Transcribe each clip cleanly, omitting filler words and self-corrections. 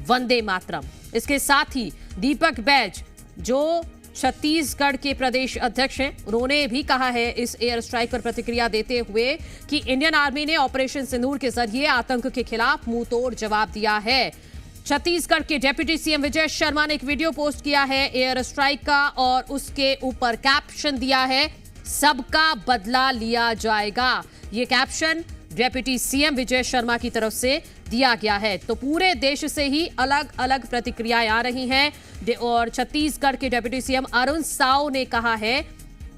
वंदे मातरम। इसके साथ ही दीपक बैज जो छत्तीसगढ़ के प्रदेश अध्यक्ष हैं, उन्होंने भी कहा है इस एयर स्ट्राइक पर प्रतिक्रिया देते हुए कि इंडियन आर्मी ने ऑपरेशन सिंदूर के जरिए आतंक के खिलाफ मुंहतोड़ जवाब दिया है। छत्तीसगढ़ के डिप्टी सीएम विजय शर्मा ने एक वीडियो पोस्ट किया है एयर स्ट्राइक का और उसके ऊपर कैप्शन दिया है, सबका बदला लिया जाएगा। ये caption deputy CM Vijay Sharma की तरफ से दिया गया है। तो पूरे देश से ही अलग अलग प्रतिक्रियाएं आ रही हैं और छत्तीसगढ़ के डिप्टी सीएम अरुण साव ने कहा है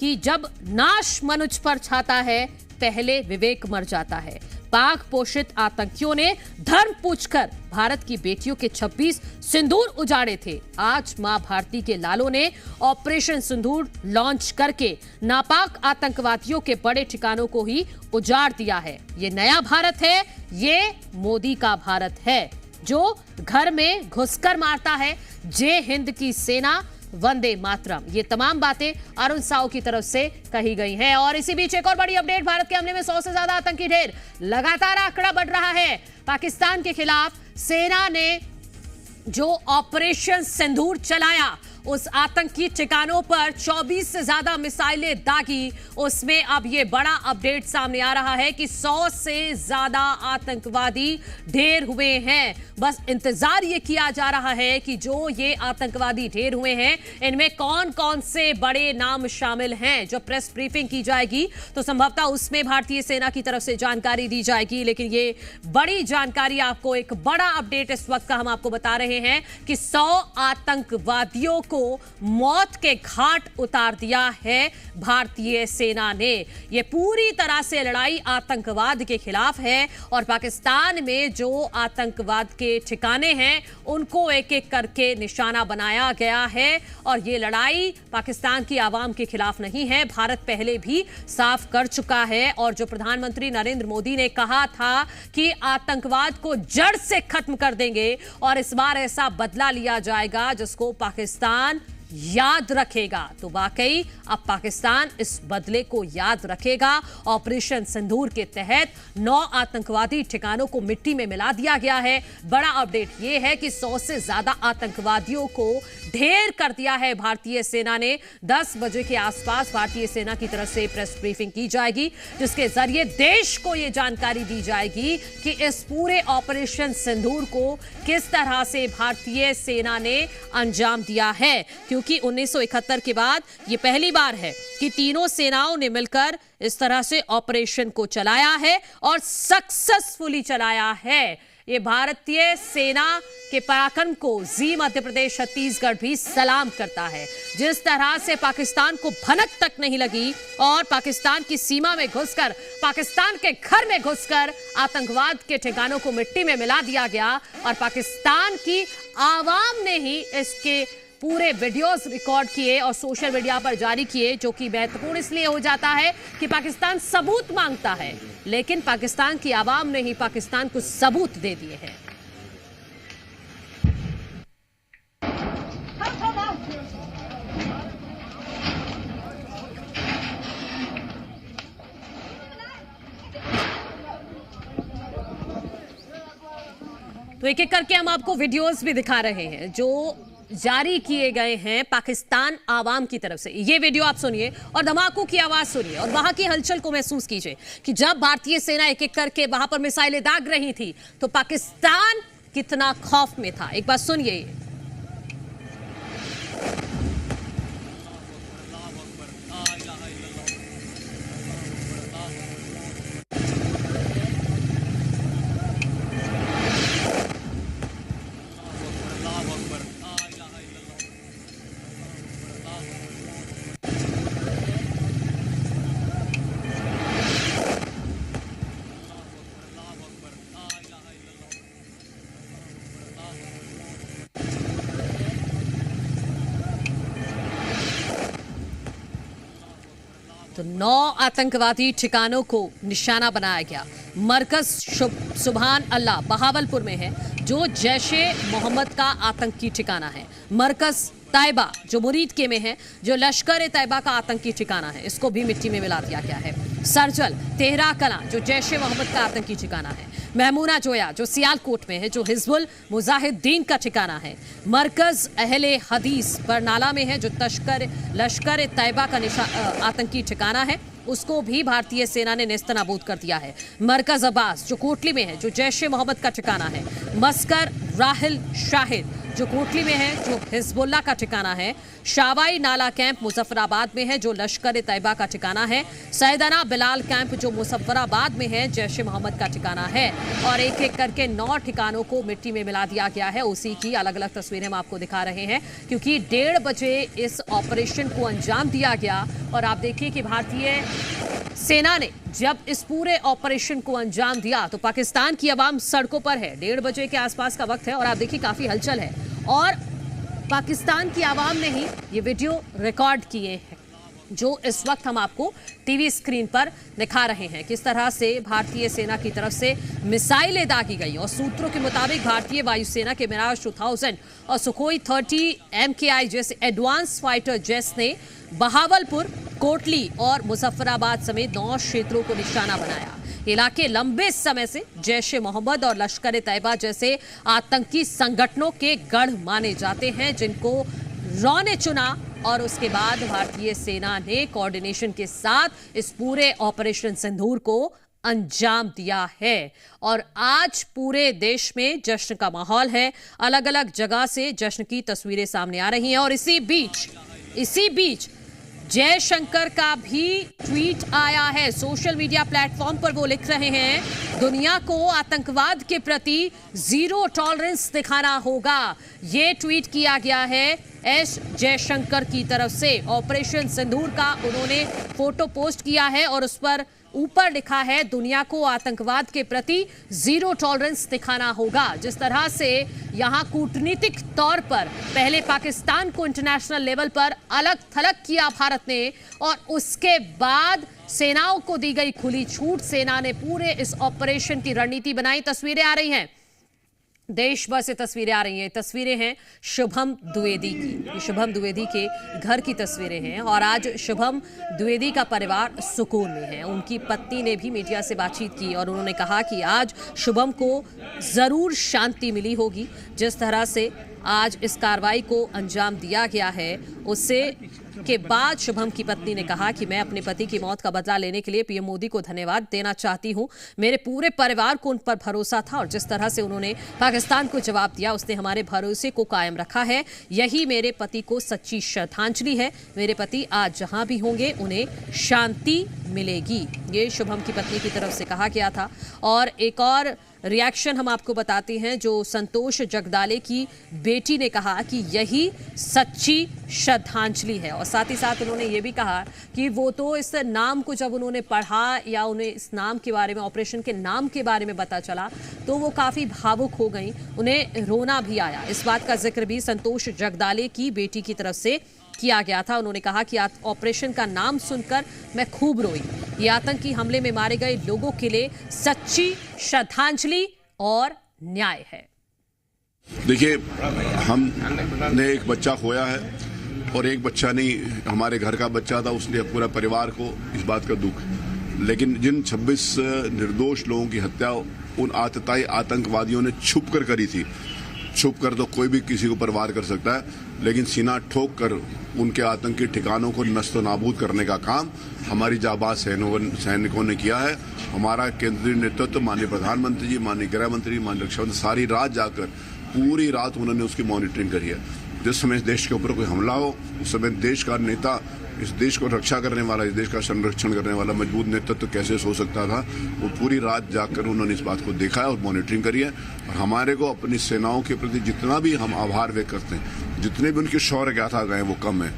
कि जब नाश मनुष्य पर छाता है पहले विवेक मर जाता है। पाक पोषित आतंकियों ने धर्म पूछकर भारत की बेटियों के 26 सिंदूर उजाड़े थे। आज मां भारती के लालों ने ऑपरेशन सिंदूर लॉन्च करके नापाक आतंकवादियों के बड़े ठिकानों को ही उजाड़ दिया है। ये नया भारत है, ये मोदी का भारत है जो घर में घुसकर मारता है। जय हिंद की सेना, वंदे मातरम। ये तमाम बातें अरुण साव की तरफ से कही गई हैं। और इसी बीच एक और बड़ी अपडेट, भारत के हमले में 100 से ज्यादा आतंकी ढेर, लगातार आंकड़ा बढ़ रहा है। पाकिस्तान के खिलाफ सेना ने जो ऑपरेशन सिंदूर चलाया, उस आतंकी ठिकानों पर 24 से ज्यादा मिसाइलें दागी। उसमें अब ये बड़ा अपडेट सामने आ रहा है कि 100 से ज्यादा आतंकवादी ढेर हुए हैं। बस इंतजार ये किया जा रहा है कि जो ये आतंकवादी ढेर हुए हैं इनमें कौन कौन से बड़े नाम शामिल हैं। जब प्रेस ब्रीफिंग की जाएगी तो संभवतः उसमें भारतीय सेना की तरफ से जानकारी दी जाएगी। लेकिन ये बड़ी जानकारी, आपको एक बड़ा अपडेट इस वक्त का हम आपको बता रहे हैं कि 100 आतंकवादियों को मौत के घाट उतार दिया है भारतीय सेना ने। यह पूरी तरह से लड़ाई आतंकवाद के खिलाफ है और पाकिस्तान में जो आतंकवाद के ठिकाने हैं उनको एक एक करके निशाना बनाया गया है। और यह लड़ाई पाकिस्तान की आवाम के खिलाफ नहीं है, भारत पहले भी साफ कर चुका है। और जो प्रधानमंत्री नरेंद्र मोदी ने कहा था कि आतंकवाद को जड़ से खत्म कर देंगे और इस बार ऐसा बदला लिया जाएगा जिसको पाकिस्तान याद रखेगा, तो वाकई अब पाकिस्तान इस बदले को याद रखेगा। ऑपरेशन सिंदूर के तहत 9 आतंकवादी ठिकानों को मिट्टी में मिला दिया गया है। बड़ा अपडेट यह है कि 100 से ज्यादा आतंकवादियों को ढेर कर दिया है भारतीय सेना ने। 10 बजे के आसपास भारतीय सेना की तरफ से प्रेस ब्रीफिंग की जाएगी जिसके जरिए देश को यह जानकारी दी जाएगी कि इस पूरे ऑपरेशन सिंदूर को किस तरह से भारतीय सेना ने अंजाम दिया है। क्योंकि 1971 के बाद यह पहली बार है कि तीनों सेनाओं ने मिलकर इस तरह से ऑपरेशन को चलाया है और सक्सेसफुली चलाया है। ये भारतीय सेना के पराक्रम को जी मध्य प्रदेश छत्तीसगढ़ भी सलाम करता है। जिस तरह से पाकिस्तान को भनक तक नहीं लगी और पाकिस्तान की सीमा में घुसकर, पाकिस्तान के घर में घुसकर आतंकवाद के ठिकानों को मिट्टी में मिला दिया गया और पाकिस्तान की आवाम ने ही इसके पूरे वीडियोस रिकॉर्ड किए और सोशल मीडिया पर जारी किए, जो कि महत्वपूर्ण इसलिए हो जाता है कि पाकिस्तान सबूत मांगता है, लेकिन पाकिस्तान की आवाम ने ही पाकिस्तान को सबूत दे दिए हैं। तो एक एक करके हम आपको वीडियोस भी दिखा रहे हैं जो जारी किए गए हैं पाकिस्तान आवाम की तरफ से। ये वीडियो आप सुनिए और धमाकों की आवाज सुनिए और वहां की हलचल को महसूस कीजिए कि जब भारतीय सेना एक एक करके वहां पर मिसाइलें दाग रही थी तो पाकिस्तान कितना खौफ में था। एक बार सुनिए। तो 9 आतंकवादी ठिकानों को निशाना बनाया गया। मरकज सुभान अल्लाह बहावलपुर में है जो जैशे मोहम्मद का आतंकी ठिकाना है। मरकज तैयबा जो मुरीद के में है जो लश्कर ए तैयबा का आतंकी ठिकाना है, इसको भी मिट्टी में मिला दिया गया है। सरजल तेहरा कलां जो जैश ए मोहम्मद का आतंकी ठिकाना है, महमूना जोया जो सियालकोट में है जो हिजबुल मुजाहिदीन का ठिकाना है, मरकज अहले हदीस बरनाला में है जो लश्कर तैयबा का आतंकी ठिकाना है, उसको भी भारतीय सेना ने नेस्तनाबूद कर दिया है। मरकज अब्बास जो कोटली में है जो जैश ए मोहम्मद का ठिकाना है, मस्कर राहिल शाहिद जो कोटली में है जो हिजबुल्लाह का ठिकाना है, शावाई नाला कैंप मुजफ्फराबाद में है जो लश्कर तैयबा का ठिकाना है, सैयदना बिलाल कैंप जो मुजफ्फराबाद में है जैश ए मोहम्मद का ठिकाना है, और एक एक करके 9 ठिकानों को मिट्टी में मिला दिया गया है। उसी की अलग अलग तस्वीरें हम आपको दिखा रहे हैं क्योंकि 1:30 बजे इस ऑपरेशन को अंजाम दिया गया। और आप देखिए कि भारतीय सेना ने जब इस पूरे ऑपरेशन को अंजाम दिया तो पाकिस्तान की आवाम सड़कों पर है। 1:30 बजे के आसपास का वक्त है और आप देखिए काफी हलचल है और पाकिस्तान की आवाम ने ही ये वीडियो रिकॉर्ड किए हैं जो इस वक्त हम आपको टीवी स्क्रीन पर दिखा रहे हैं। किस तरह से भारतीय सेना की तरफ से मिसाइलें दागी गई और सूत्रों के मुताबिक भारतीय वायुसेना के मिराज 2000 और सुखोई 30 MKI जैसे एडवांस फाइटर जेट्स ने बहावलपुर, कोटली और मुजफ्फराबाद समेत 9 क्षेत्रों को निशाना बनाया। इलाके लंबे समय से जैश ए मोहम्मद और लश्कर तैयबा जैसे आतंकी संगठनों के गढ़ माने जाते हैं जिनको रॉ ने चुना और उसके बाद भारतीय सेना ने कोऑर्डिनेशन के साथ इस पूरे ऑपरेशन सिंदूर को अंजाम दिया है। और आज पूरे देश में जश्न का माहौल है, अलग अलग जगह से जश्न की तस्वीरें सामने आ रही हैं। और इसी बीच जयशंकर का भी ट्वीट आया है। सोशल मीडिया प्लेटफॉर्म पर वो लिख रहे हैं दुनिया को आतंकवाद के प्रति जीरो टॉलरेंस दिखाना होगा। ये ट्वीट किया गया है एस जयशंकर की तरफ से। ऑपरेशन सिंदूर का उन्होंने फोटो पोस्ट किया है और उस पर ऊपर लिखा है दुनिया को आतंकवाद के प्रति जीरो टॉलरेंस दिखाना होगा। जिस तरह से यहां कूटनीतिक तौर पर पहले पाकिस्तान को इंटरनेशनल लेवल पर अलग थलग किया भारत ने और उसके बाद सेनाओं को दी गई खुली छूट, सेना ने पूरे इस ऑपरेशन की रणनीति बनाई। तस्वीरें आ रही हैं, देश भर से तस्वीरें आ रही हैं। तस्वीरें हैं शुभम द्विवेदी की, ये शुभम द्विवेदी के घर की तस्वीरें हैं और आज शुभम द्विवेदी का परिवार सुकून में है। उनकी पत्नी ने भी मीडिया से बातचीत की और उन्होंने कहा कि आज शुभम को जरूर शांति मिली होगी। जिस तरह से आज इस कार्रवाई को अंजाम दिया गया है उससे के बाद शुभम की पत्नी ने कहा कि मैं अपने पति की मौत का बदला लेने के लिए पीएम मोदी को धन्यवाद देना चाहती हूं। मेरे पूरे परिवार को उन पर भरोसा था और जिस तरह से उन्होंने पाकिस्तान को जवाब दिया उसने हमारे भरोसे को कायम रखा है। यही मेरे पति को सच्ची श्रद्धांजलि है। मेरे पति आज जहां भी होंगे उन्हें शांति मिलेगी, ये शुभम की पत्नी की तरफ से कहा गया था। और एक और रिएक्शन हम आपको बताते हैं जो संतोष जगदाले की बेटी ने कहा कि यही सच्ची श्रद्धांजलि है। और साथ ही साथ उन्होंने ये भी कहा कि वो तो इस नाम को जब उन्होंने पढ़ा या उन्हें इस नाम के बारे में, ऑपरेशन के नाम के बारे में पता चला तो वो काफ़ी भावुक हो गई, उन्हें रोना भी आया। इस बात का जिक्र भी संतोष जगदाले की बेटी की तरफ से किया गया था। उन्होंने कहा कि ऑपरेशन का नाम सुनकर मैं खूब रोई। ये आतंकी हमले में मारे गए लोगों के लिए सच्ची श्रद्धांजलि और न्याय है। देखिए, हमने एक बच्चा खोया है और एक बच्चा नहीं, हमारे घर का बच्चा था, उसने पूरा परिवार को इस बात का दुख। लेकिन जिन 26 निर्दोष लोगों की हत्या उन आतताई आतंकवादियों ने छुप कर करी थी, छुप कर तो कोई भी किसी को पर वार कर सकता है, लेकिन सीना ठोक कर उनके आतंकी ठिकानों को नस्तो नाबूद करने का काम हमारी जाबाज सैनिकों ने किया है। हमारा केंद्रीय नेतृत्व, माननीय प्रधानमंत्री जी, माननीय गृह मंत्री, माननीय रक्षा मंत्री, सारी रात जाकर पूरी रात उन्होंने उसकी मॉनिटरिंग करी है। जिस समय इस देश के ऊपर कोई हमला हो उस समय देश का नेता, इस देश को रक्षा करने वाला, इस देश का संरक्षण करने वाला मजबूत नेतृत्व कैसे सो सकता था, वो पूरी रात जाकर उन्होंने इस बात को देखा है और मॉनिटरिंग करी है। और हमारे को अपनी सेनाओं के प्रति जितना भी हम आभार व्यक्त करते हैं, जितने भी उनकी शौर्य गाथा गए वो कम है।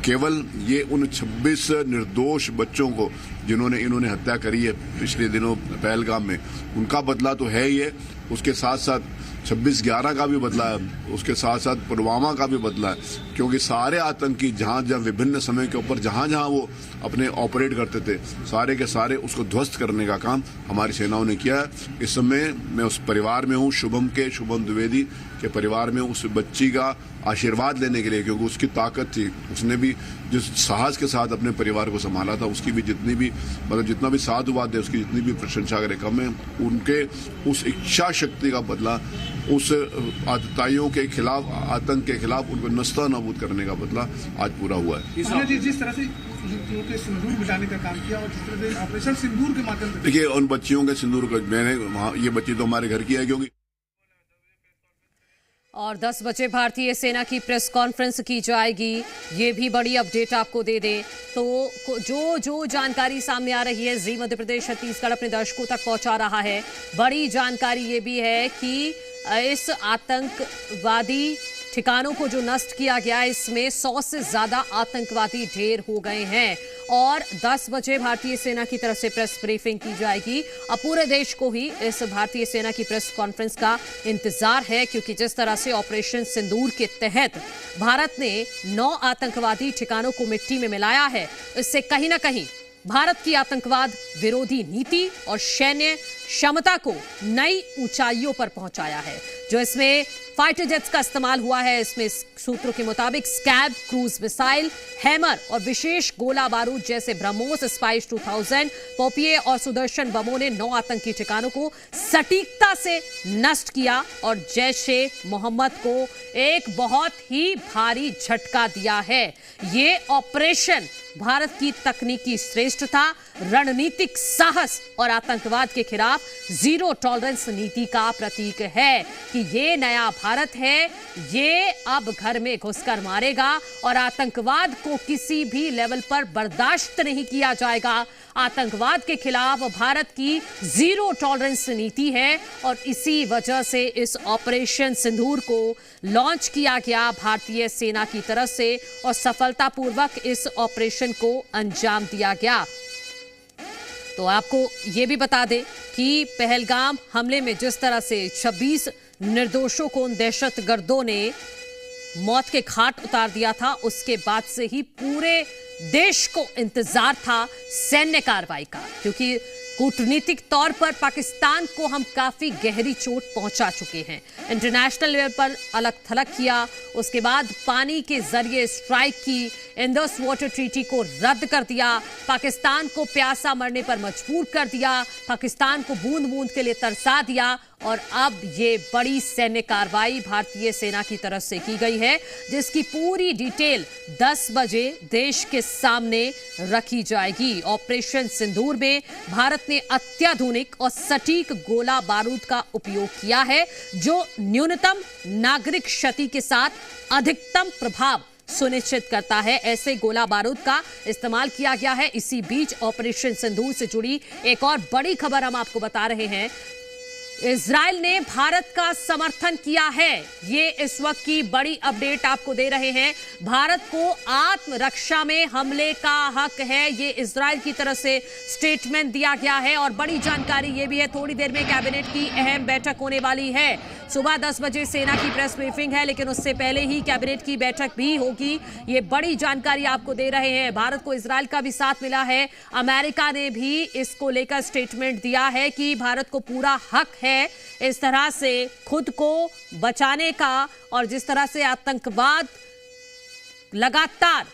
केवल ये उन 26 निर्दोष बच्चों को जिन्होंने इन्होंने हत्या करी है पिछले दिनों पहलगाम में, उनका बदला तो है ही है, उसके साथ साथ 26/11 का भी बदला है, उसके साथ साथ पुलवामा का भी बदला है, क्योंकि सारे आतंकी जहां विभिन्न समय के ऊपर जहां वो अपने ऑपरेट करते थे, सारे के सारे उसको ध्वस्त करने का काम हमारी सेनाओं ने किया है। इस समय मैं उस परिवार में हूं, शुभम द्विवेदी के परिवार में, उस बच्ची का आशीर्वाद लेने के लिए, क्योंकि उसकी ताकत थी, उसने भी जिस साहस के साथ अपने परिवार को संभाला था, उसकी भी जितनी भी जितना भी साधुवाद है, उसकी जितनी भी प्रशंसा करें कम है। उनके उस इच्छा शक्ति का बदला, उस आतताइयों के खिलाफ, आतंक के खिलाफ उनको नस्ता नाबूद करने का बदला आज पूरा हुआ है। जिस तरह से के सिंदूर मिटाने का काम किया और जिस तरह से ऑपरेशन सिंदूर के माध्यम से, देखिए उन बच्चियों के सिंदूर को मैंने, ये बच्ची तो हमारे घर की है, क्योंकि और 10 बजे भारतीय सेना की प्रेस कॉन्फ्रेंस की जाएगी। ये भी बड़ी अपडेट आपको दे दें तो जो जानकारी सामने आ रही है, जी मध्य प्रदेश छत्तीसगढ़ अपने दर्शकों तक पहुंचा रहा है। बड़ी जानकारी ये भी है कि इस आतंकवादी ठिकानों को जो नष्ट किया गया, इसमें 100 से ज्यादा आतंकवादी ढेर हो गए हैं। और 10 बजे भारतीय सेना की तरफ से प्रेस ब्रीफिंग की जाएगी। अब पूरे देश को ही इस भारतीय सेना की प्रेस कॉन्फ्रेंस का इंतजार है, क्योंकि जिस तरह से ऑपरेशन सिंदूर के तहत भारत ने 9 आतंकवादी ठिकानों को मिट्टी में मिलाया है, इससे कहीं ना कहीं भारत की आतंकवाद विरोधी नीति और सैन्य क्षमता को नई ऊंचाइयों पर पहुंचाया है। जो इसमें फाइटर जेट्स का इस्तेमाल हुआ है, इसमें सूत्रों के मुताबिक स्कैब, क्रूज मिसाइल, हैमर और विशेष गोला बारूद जैसे ब्रह्मोस, स्पाइस 2000, पोपिये और सुदर्शन बमों ने 9 आतंकी ठिकानों को सटीकता से नष्ट किया और जैश ए मोहम्मद को एक बहुत ही भारी झटका दिया है। ये ऑपरेशन भारत की तकनीकी श्रेष्ठता, रणनीतिक साहस और आतंकवाद के खिलाफ जीरो टॉलरेंस नीति का प्रतीक है कि ये नया भारत है, ये अब घर में घुसकर मारेगा और आतंकवाद को किसी भी लेवल पर बर्दाश्त नहीं किया जाएगा। आतंकवाद के खिलाफ भारत की जीरो टॉलरेंस नीति है और इसी वजह से इस ऑपरेशन सिंदूर को लॉन्च किया गया भारतीय सेना की तरफ से और सफलतापूर्वक इस ऑपरेशन को अंजाम दिया गया। तो आपको ये भी बता दें कि पहलगाम हमले में जिस तरह से 26 निर्दोषों को उन दहशतगर्दों ने मौत के घाट उतार दिया था, उसके बाद से ही पूरे देश को इंतजार था सैन्य कार्रवाई का, क्योंकि कूटनीतिक तौर पर पाकिस्तान को हम काफी गहरी चोट पहुंचा चुके हैं। इंटरनेशनल लेवल पर अलग थलग किया, उसके बाद पानी के जरिए स्ट्राइक की, इंडस वाटर ट्रीटी को रद्द कर दिया, पाकिस्तान को प्यासा मरने पर मजबूर कर दिया, पाकिस्तान को बूंद बूंद के लिए तरसा दिया और अब ये बड़ी सैन्य कार्रवाई भारतीय सेना की तरफ से की गई है, जिसकी पूरी डिटेल 10 बजे देश के सामने रखी जाएगी। ऑपरेशन सिंदूर में भारत ने अत्याधुनिक और सटीक गोला बारूद का उपयोग किया है, जो न्यूनतम नागरिक क्षति के साथ अधिकतम प्रभाव सुनिश्चित करता है। ऐसे गोला बारूद का इस्तेमाल किया गया है। इसी बीच ऑपरेशन सिंदूर से जुड़ी एक और बड़ी खबर हम आपको बता रहे हैं। इजराइल ने भारत का समर्थन किया है, ये इस वक्त की बड़ी अपडेट आपको दे रहे हैं। भारत को आत्मरक्षा में हमले का हक है, ये इजराइल की तरफ से स्टेटमेंट दिया गया है। और बड़ी जानकारी ये भी है, थोड़ी देर में कैबिनेट की अहम बैठक होने वाली है। सुबह 10 बजे सेना की प्रेस ब्रीफिंग है, लेकिन उससे पहले ही कैबिनेट की बैठक भी होगी। ये बड़ी जानकारी आपको दे रहे हैं। भारत को इजराइल का भी साथ मिला है, अमेरिका ने भी इसको लेकर स्टेटमेंट दिया है कि भारत को पूरा हक है इस तरह से खुद को बचाने का। और जिस तरह से आतंकवाद लगातार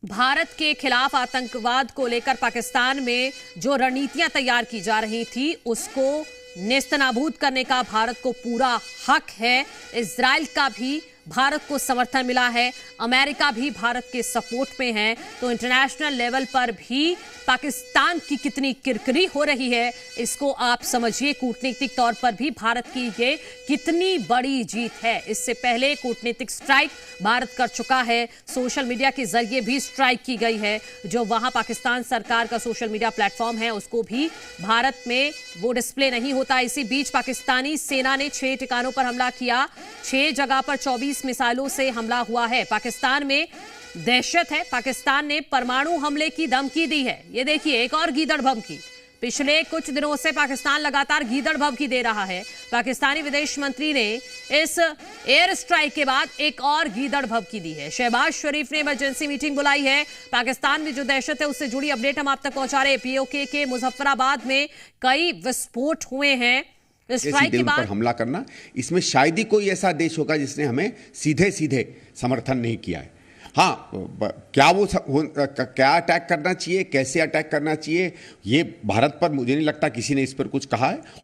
भारत के खिलाफ, आतंकवाद को लेकर पाकिस्तान में जो रणनीतियां तैयार की जा रही थी, उसको नेस्तनाबूद करने का भारत को पूरा हक है। इजराइल का भी भारत को समर्थन मिला है, अमेरिका भी भारत के सपोर्ट में है। तो इंटरनेशनल लेवल पर भी पाकिस्तान की कितनी किरकिरी हो रही है, इसको आप समझिए। कूटनीतिक तौर पर भी भारत की ये कितनी बड़ी जीत है। इससे पहले कूटनीतिक स्ट्राइक भारत कर चुका है, सोशल मीडिया के जरिए भी स्ट्राइक की गई है। जो वहां पाकिस्तान सरकार का सोशल मीडिया प्लेटफॉर्म है, उसको भी भारत में वो डिस्प्ले नहीं होता। इसी बीच पाकिस्तानी सेना ने 6 ठिकानों पर हमला किया, 6 जगह पर 24 मिसाइलों से हमला हुआ है। पाकिस्तान में दहशत है, पाकिस्तान ने परमाणु हमले की धमकी दी है। ये देखिए, एक और गीदड़ बम की पिछले कुछ दिनों से पाकिस्तान लगातार गीदड़ भभकी दे रहा है। पाकिस्तानी विदेश मंत्री ने इस एयर स्ट्राइक के बाद एक और गीदड़ भभकी दी है। शहबाज शरीफ ने इमरजेंसी मीटिंग बुलाई है। पाकिस्तान में जो दहशत है उससे जुड़ी अपडेट हम आप तक पहुंचा रहे। पीओके के मुजफ्फराबाद में कई विस्फोट हुए हैं। स्ट्राइक के बाद हमला करना, इसमें शायद ही कोई ऐसा देश होगा जिसने हमें सीधे सीधे समर्थन नहीं किया है। हाँ, क्या क्या अटैक करना चाहिए, कैसे अटैक करना चाहिए, ये भारत पर मुझे नहीं लगता किसी ने इस पर कुछ कहा है।